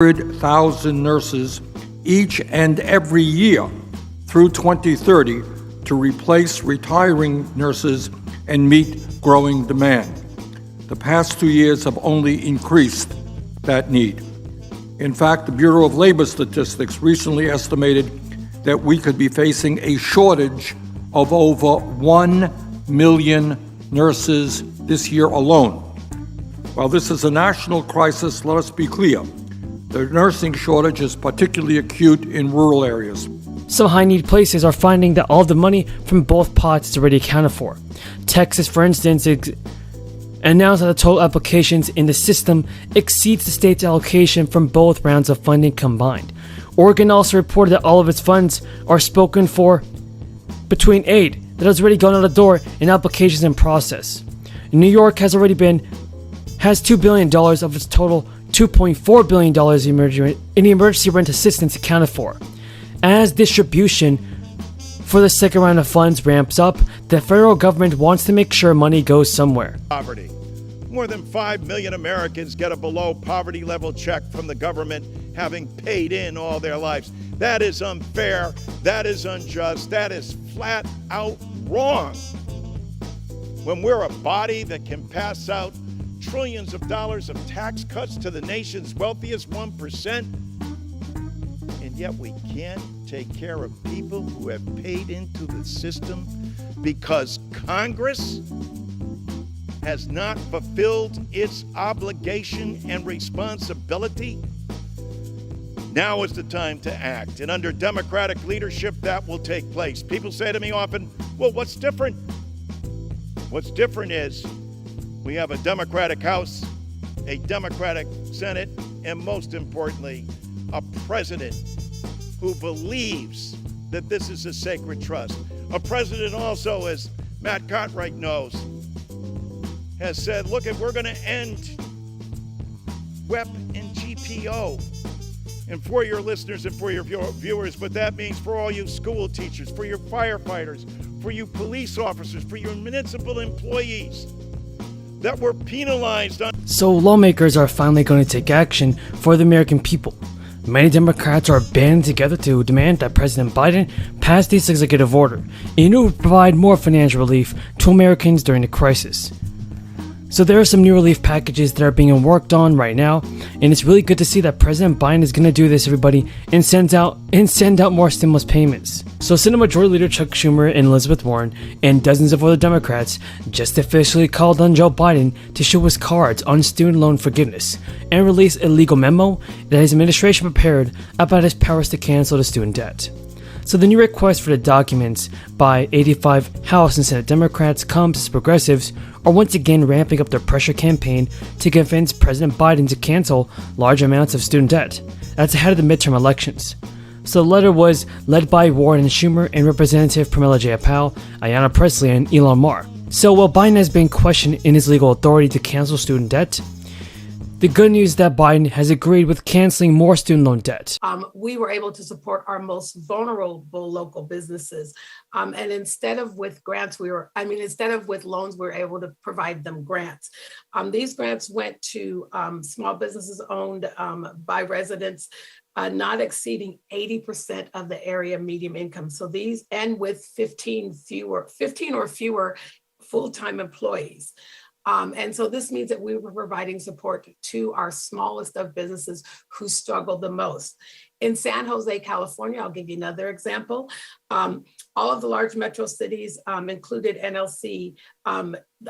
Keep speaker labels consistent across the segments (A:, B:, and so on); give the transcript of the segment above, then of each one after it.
A: 100,000 nurses each and every year through 2030 to replace retiring nurses and meet growing demand. The past 2 years have only increased that need. In fact, the Bureau of Labor Statistics recently estimated that we could be facing a shortage of over 1 million nurses this year alone. While this is a national crisis, let us be clear. The nursing shortage is particularly acute in rural areas.
B: Some high-need places are finding that all the money from both pots is already accounted for. Texas, for instance, announced that the total applications in the system exceeds the state's allocation from both rounds of funding combined. Oregon also reported that all of its funds are spoken for between aid that has already gone out the door and applications in process. New York has $2 billion of its total $2.4 billion in emergency rent assistance accounted for. As distribution for the second round of funds ramps up, the federal government wants to make sure money goes somewhere.
C: Poverty. More than 5 million Americans get a below poverty level check from the government, having paid in all their lives. That is unfair. That is unjust. That is flat out wrong. When we're a body that can pass out trillions of dollars of tax cuts to the nation's wealthiest 1%, and yet we can't take care of people who have paid into the system because Congress has not fulfilled its obligation and responsibility. Now is the time to act, and under Democratic leadership, that will take place. People say to me often, well, what's different? What's different is we have a Democratic House, a Democratic Senate, and most importantly, a president who believes that this is a sacred trust. A president also, as Matt Cartwright knows, has said, look, we're going to end WEP and GPO. And for your listeners and for your viewers, but that means for all you school teachers, for your firefighters, for you police officers, for your municipal employees, that were penalized on.
B: So lawmakers are finally going to take action for the American people. Many Democrats are banding together to demand that President Biden pass this executive order, and it will provide more financial relief to Americans during the crisis. So there are some new relief packages that are being worked on right now, and it's really good to see that President Biden is going to do this, everybody, and send out more stimulus payments. So Senate Majority Leader Chuck Schumer and Elizabeth Warren and dozens of other Democrats just officially called on Joe Biden to show his cards on student loan forgiveness and release a legal memo that his administration prepared about his powers to cancel the student debt. So the new request for the documents by 85 House and Senate Democrats comes as progressives are once again ramping up their pressure campaign to convince President Biden to cancel large amounts of student debt. That's ahead of the midterm elections. So the letter was led by Warren and Schumer and Representative Pramila Jayapal, Ayanna Pressley, and Elon Musk. So while Biden has been questioned in his legal authority to cancel student debt, the good news is that Biden has agreed with canceling more student loan debt.
D: We were able to support our most vulnerable local businesses. And instead of with grants, instead of with loans, we were able to provide them grants. These grants went to small businesses owned by residents not exceeding 80% of the area median income. So these, and with 15 or fewer full-time employees. And so this means that we were providing support to our smallest of businesses who struggle the most. In San Jose, California, I'll give you another example. All of the large metro cities included NLC,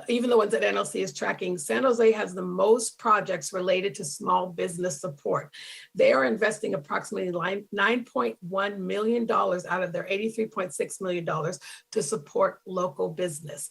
D: even the ones that NLC is tracking. San Jose has the most projects related to small business support. They are investing approximately $9.1 million out of their $83.6 million to support local business.